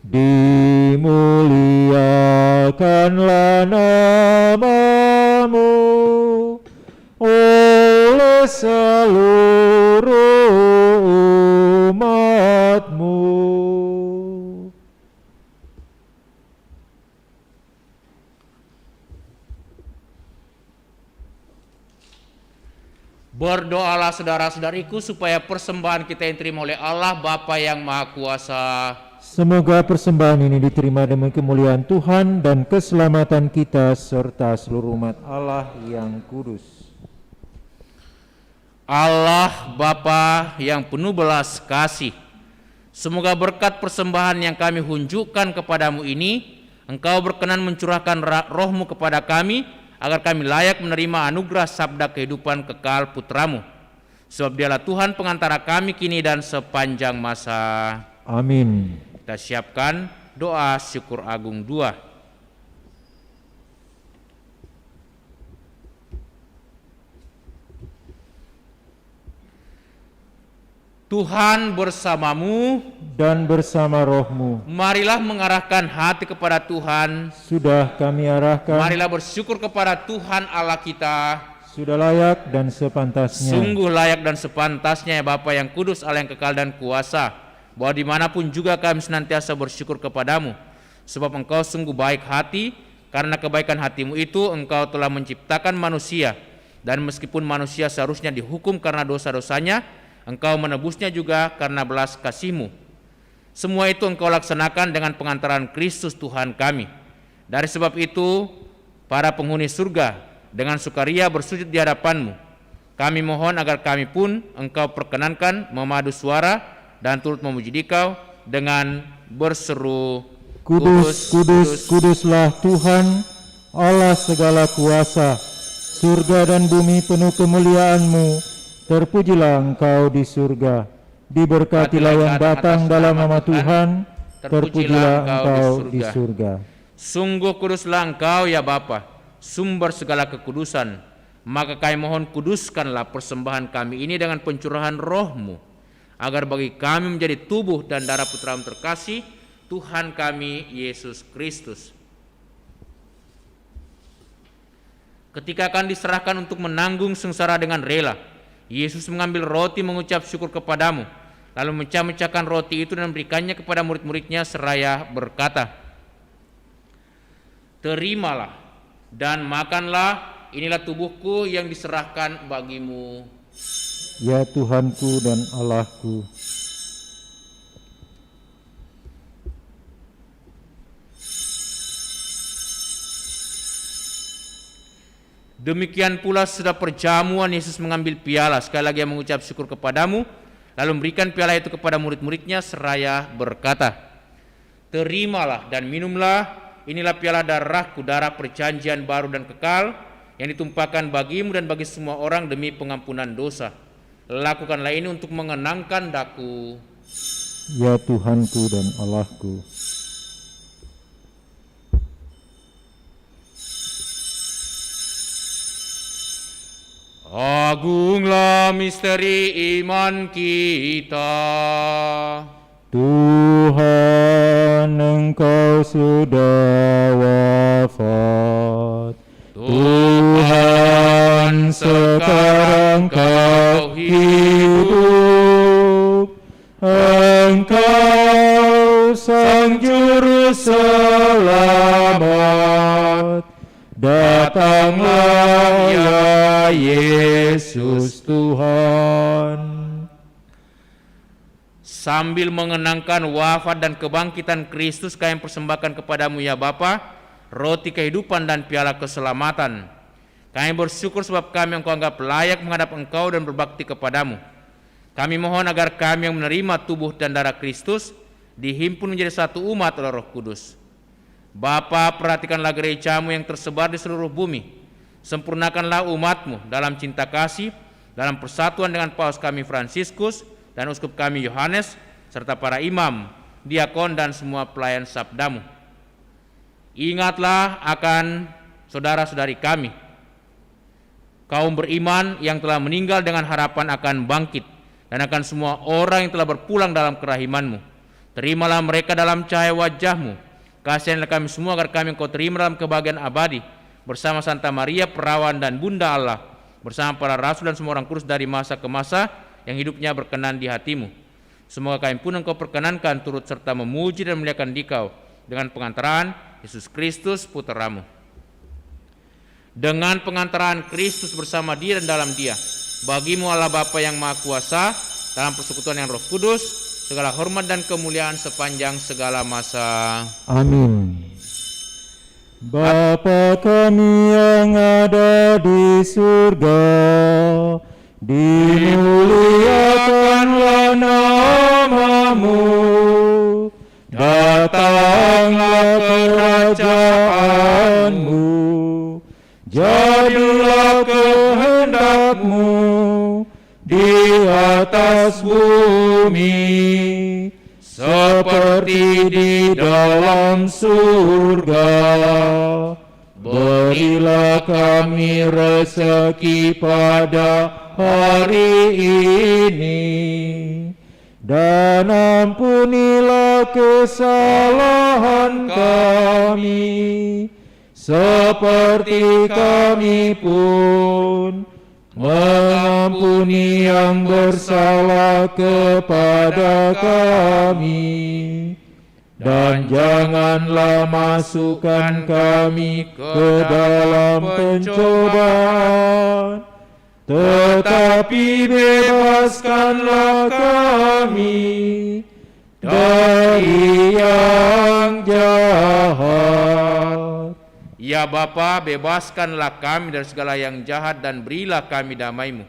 Dimuliakanlah namamu oleh seluruh umatmu. Berdoalah saudara-saudariku supaya persembahan kita yang diterima oleh Allah Bapa yang Maha Kuasa. Semoga persembahan ini diterima demi kemuliaan Tuhan dan keselamatan kita serta seluruh umat Allah yang kudus. Allah Bapa yang penuh belas kasih, semoga berkat persembahan yang kami hunjukkan kepadamu ini, Engkau berkenan mencurahkan roh-Mu kepada kami, agar kami layak menerima anugerah sabda kehidupan kekal Putramu. Sebab Dialah Tuhan pengantara kami kini dan sepanjang masa. Amin. Kita siapkan doa syukur agung 2. Tuhan bersamamu Dan bersama rohmu, marilah mengarahkan hati kepada Tuhan. sudah kami arahkan, Marilah bersyukur kepada Tuhan Allah kita. sudah layak dan sepantasnya. Sungguh layak dan sepantasnya ya Bapa yang kudus, Allah yang kekal dan kuasa, bahwa dimanapun juga kami senantiasa bersyukur kepadamu. Sebab Engkau sungguh baik hati, karena kebaikan hatimu itu Engkau telah menciptakan manusia. Dan meskipun manusia seharusnya dihukum karena dosa-dosanya, Engkau menebusnya juga karena belas kasih-Mu. Semua itu Engkau laksanakan dengan pengantaran Kristus Tuhan kami. Dari sebab itu, para penghuni surga dengan sukaria bersujud di hadapan-Mu. Kami mohon agar kami pun Engkau perkenankan memadu suara dan turut memuji Dikau dengan berseru, Kudus, kudus, kuduslah Tuhan, Allah segala kuasa. Surga dan bumi penuh kemuliaan-Mu. Terpujilah Engkau di surga. Diberkatilah yang datang dalam nama Tuhan. Terpujilah Engkau di surga. Sungguh kuduslah Engkau ya Bapa, sumber segala kekudusan. Maka kami mohon kuduskanlah persembahan kami ini dengan pencurahan roh-Mu, agar bagi kami menjadi tubuh dan darah Putra-Mu terkasih, Tuhan kami Yesus Kristus. Ketika akan diserahkan untuk menanggung sengsara dengan rela, Yesus mengambil roti mengucap syukur kepadamu, lalu mecah-mecahkan roti itu dan memberikannya kepada murid-muridnya seraya berkata, "Terimalah dan makanlah, inilah tubuhku yang diserahkan bagimu." Ya Tuhanku dan Allahku, demikian pula sudah perjamuan Yesus mengambil piala, sekali lagi mengucap syukur kepadamu, lalu memberikan piala itu kepada murid-muridnya seraya berkata, "Terimalah dan minumlah, inilah piala darahku, darah perjanjian baru dan kekal, yang ditumpahkan bagimu dan bagi semua orang demi pengampunan dosa. Lakukanlah ini untuk mengenangkan daku." ya Tuhanku dan Allahku. Agunglah misteri iman kita. Tuhan, Engkau sudah wafat. Tuhan, sekarang Kau hidup. ya Yesus Tuhan. Sambil mengenangkan wafat dan kebangkitan Kristus, kami persembahkan kepadamu ya Bapa, roti kehidupan dan piala keselamatan. Kami bersyukur sebab kami Engkau anggap layak menghadap Engkau dan berbakti kepadamu. Kami mohon agar kami yang menerima tubuh dan darah Kristus dihimpun menjadi satu umat oleh Roh Kudus. Bapa, perhatikanlah gerejamu yang tersebar di seluruh bumi. Sempurnakanlah umatmu dalam cinta kasih, dalam persatuan dengan Paus kami Fransiskus dan uskup kami Yohanes, serta para imam, diakon dan semua pelayan sabdamu. Ingatlah akan saudara-saudari kami, kaum beriman yang telah meninggal dengan harapan akan bangkit, dan akan semua orang yang telah berpulang dalam kerahimanmu. Terimalah mereka dalam cahaya wajahmu. Kasihanlah kami semua agar kami Engkau terima dalam kebahagiaan abadi, bersama Santa Maria Perawan dan Bunda Allah, bersama para rasul dan semua orang kudus dari masa ke masa, yang hidupnya berkenan di hatimu. Semoga kami pun Engkau perkenankan turut serta memuji dan memuliakan Dikau dengan pengantaran Yesus Kristus Putramu. Dengan pengantaran Kristus bersama Dia dan dalam Dia, bagimu Allah Bapa yang Maha Kuasa, dalam persekutuan yang Roh Kudus, segala hormat dan kemuliaan sepanjang segala masa. Amin. Bapa kami yang ada di surga, dimuliakanlah namamu, datanglah kerajaanmu, jadilah kehendakmu di atas bumi seperti di dalam surga. Berilah kami rezeki pada hari ini, dan ampunilah kesalahan kami, seperti kami pun mengampuni yang bersalah kepada kami. Dan janganlah masukkan kami ke dalam pencobaan, tetapi bebaskanlah kami dari yang jahat. Ya Bapa, bebaskanlah kami dari segala yang jahat dan berilah kami damai-Mu.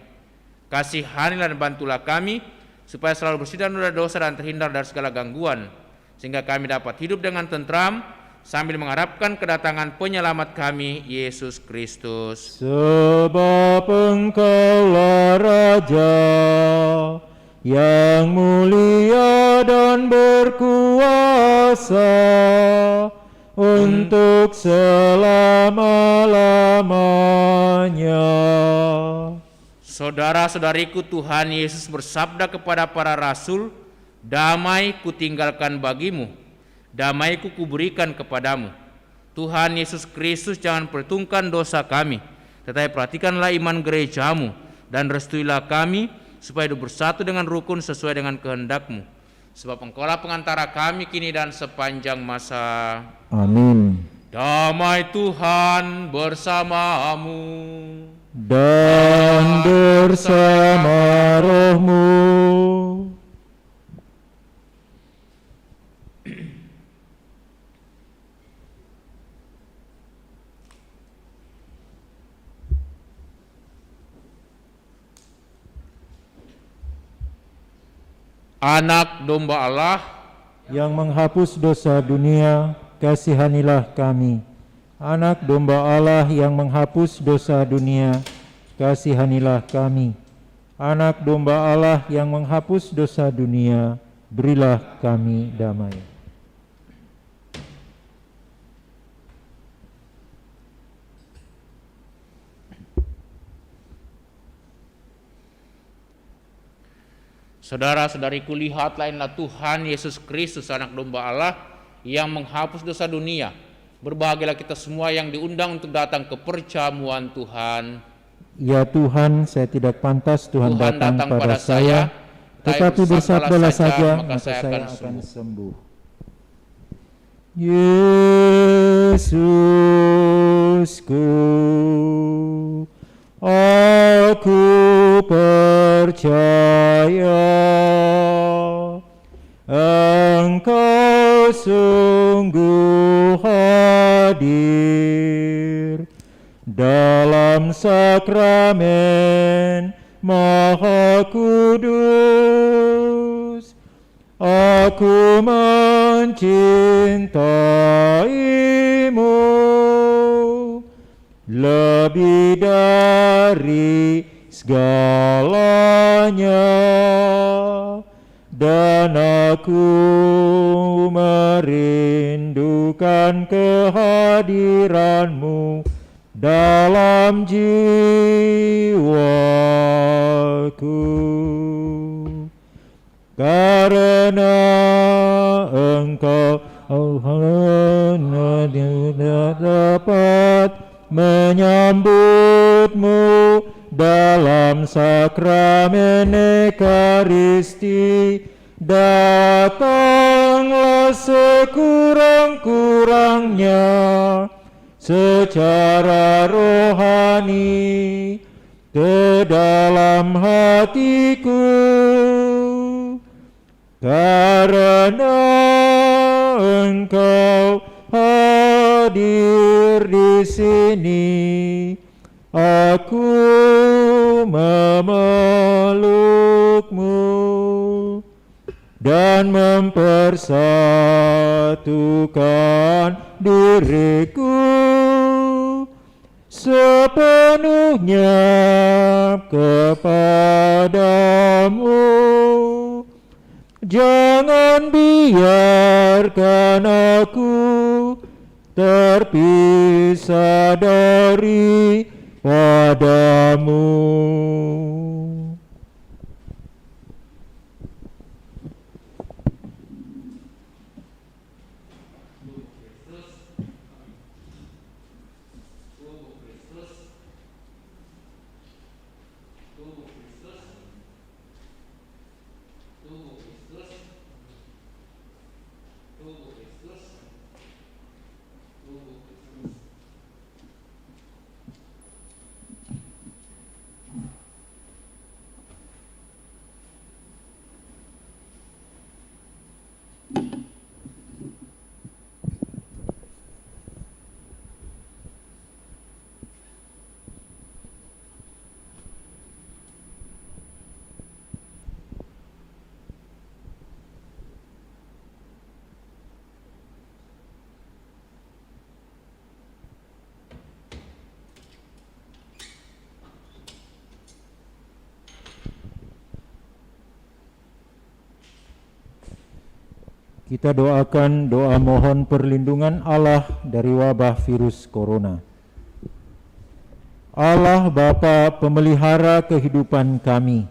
Kasihanilah dan bantulah kami, supaya selalu bersih dari dosa dan terhindar dari segala gangguan, sehingga kami dapat hidup dengan tentram sambil mengharapkan kedatangan penyelamat kami, Yesus Kristus. Sebab Engkaulah Raja yang mulia dan berkuasa untuk selama-lamanya. Saudara-saudariku, Tuhan Yesus bersabda kepada para rasul, damai kutinggalkan bagimu, damai-Ku kuberikan kepadamu. Tuhan Yesus Kristus, jangan perhitungkan dosa kami, tetapi perhatikanlah iman gerejamu, dan restuilah kami supaya hidup bersatu dengan rukun sesuai dengan kehendak-Mu. Sebab Engkaulah pengantara kami kini dan sepanjang masa. Amin. Damai Tuhan bersamamu, dan bersama rohmu. Anak domba Allah yang menghapus dosa dunia, kasihanilah kami. Anak domba Allah yang menghapus dosa dunia, kasihanilah kami. Anak domba Allah yang menghapus dosa dunia, berilah kami damai. Saudara-saudariku, lihatlah inilah Tuhan Yesus Kristus, anak domba Allah yang menghapus dosa dunia. Berbahagialah kita semua yang diundang untuk datang ke perjamuan Tuhan. Ya Tuhan, saya tidak pantas Tuhan datang pada saya, tetapi bersabdalah saja, maka saya akan sembuh. Yesusku, percaya Engkau sungguh hadir dalam sakramen Maha Kudus. Aku mencintaimu lebih dari segalanya, dan aku merindukan kehadiranmu dalam jiwaku. Karena Engkau dapat menyambutmu dalam sakramen Ekaristi, datanglah sekurang-kurangnya secara rohani ke dalam hatiku, karena Engkau hadir di sini. Aku memelukmu dan mempersatukan diriku sepenuhnya kepadamu. Jangan biarkan aku terpisah daripadamu. Kita doakan doa mohon perlindungan Allah dari wabah virus corona. Allah Bapa pemelihara kehidupan kami,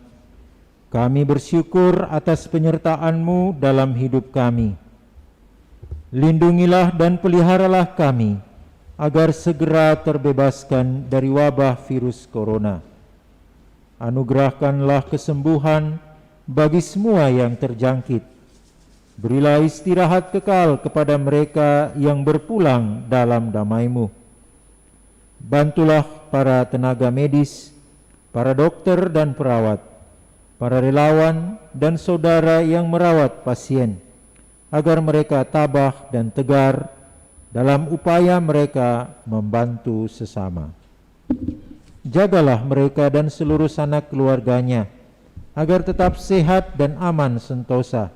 kami bersyukur atas penyertaan-Mu dalam hidup kami. Lindungilah dan peliharalah kami agar segera terbebaskan dari wabah virus corona. Anugerahkanlah kesembuhan bagi semua yang terjangkit. Berilah istirahat kekal kepada mereka yang berpulang dalam damai-Mu. Bantulah para tenaga medis, para dokter dan perawat, para relawan dan saudara yang merawat pasien, agar mereka tabah dan tegar dalam upaya mereka membantu sesama. Jagalah mereka dan seluruh sanak keluarganya, agar tetap sehat dan aman sentosa.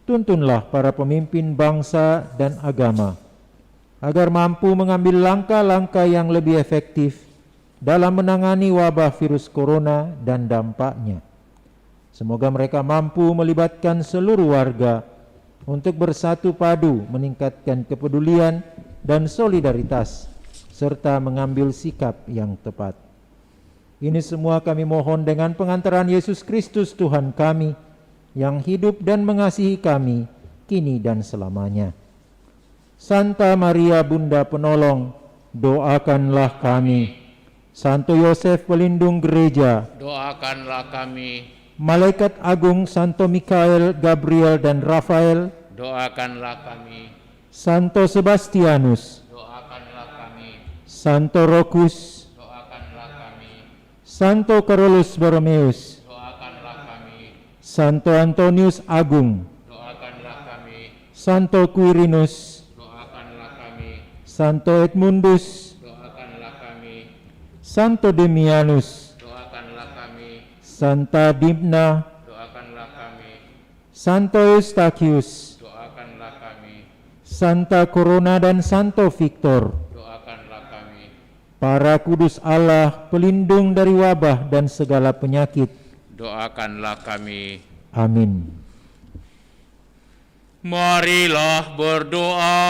Tuntunlah para pemimpin bangsa dan agama, agar mampu mengambil langkah-langkah yang lebih efektif dalam menangani wabah virus corona dan dampaknya. Semoga mereka mampu melibatkan seluruh warga untuk bersatu padu meningkatkan kepedulian dan solidaritas, serta mengambil sikap yang tepat. Ini semua kami mohon dengan pengantaran Yesus Kristus Tuhan kami, yang hidup dan mengasihi kami kini dan selamanya. Santa Maria Bunda Penolong, doakanlah kami. Santo Yosef pelindung gereja, doakanlah kami. Malaikat agung Santo Mikael, Gabriel dan Rafael, Doakanlah kami. Santo Sebastianus, Doakanlah kami. Santo Rokus, Doakanlah kami. Santo Carolus Borromeus, Santo Antonius Agung, doakanlah kami. Santo Quirinus, Doakanlah kami. Santo Edmundus, Doakanlah kami. Santo Demianus, Doakanlah kami. Santa Dimna, Doakanlah kami. Santo Eustachius, Doakanlah kami. Santa Corona dan Santo Victor, Doakanlah kami. para kudus Allah, pelindung dari wabah dan segala penyakit. Doakanlah kami. Amin. Marilah berdoa.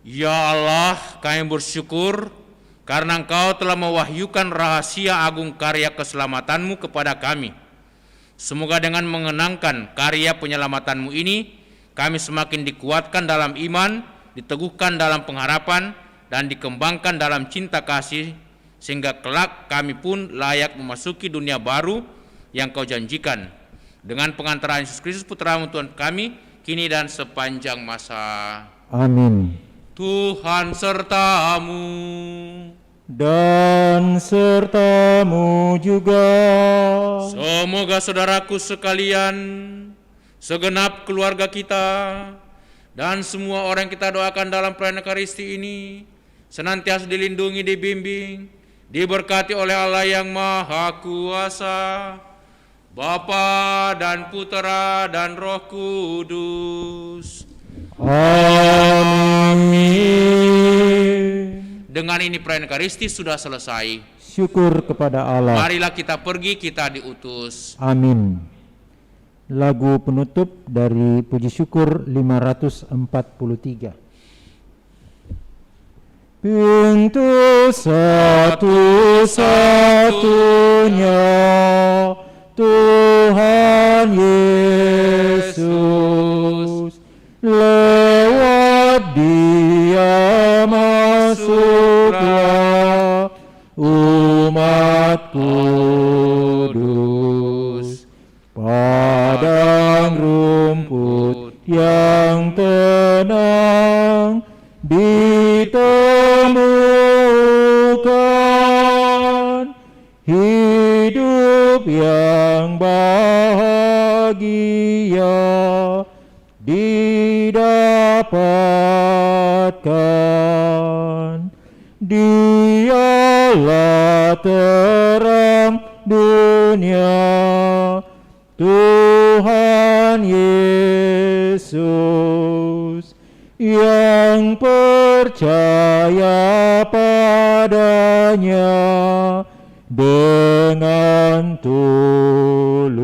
Ya Allah, kami bersyukur karena Engkau telah mewahyukan rahasia agung karya keselamatanmu kepada kami. Semoga dengan mengenangkan karya penyelamatanmu ini, kami semakin dikuatkan dalam iman, diteguhkan dalam pengharapan, dan dikembangkan dalam cinta kasih, sehingga kelak kami pun layak memasuki dunia baru yang Kau janjikan. Dengan pengantaran Yesus Kristus Putra-Mu Tuhan kami, kini dan sepanjang masa. Amin. Tuhan sertamu. Dan sertamu juga. Semoga saudaraku sekalian, segenap keluarga kita, dan semua orang yang kita doakan dalam perayaan Ekaristi ini senantiasa dilindungi, dibimbing, diberkati oleh Allah yang Maha Kuasa, Bapa dan Putera dan Roh Kudus. Amin. Dengan ini perayaan Ekaristi sudah selesai. Syukur kepada Allah. Marilah kita pergi, kita diutus. Amin. Lagu penutup dari Puji Syukur 543. Pintu satu-satunya Tuhan Yesus, lewat Dia masuklah umat kudus. Padang rumput yang tenang ditemukan, hidup yang bahagia didapatkan. Dialah terang dunia, Tuhan Yesus, yang percaya padanya dengan tulus.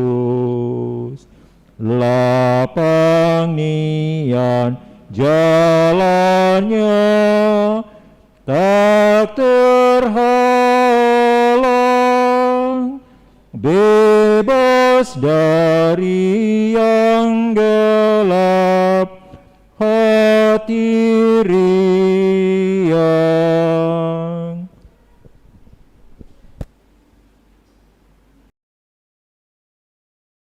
Lapang nian jalannya, tak terhalang, bebas dari yang gelap, hati riang.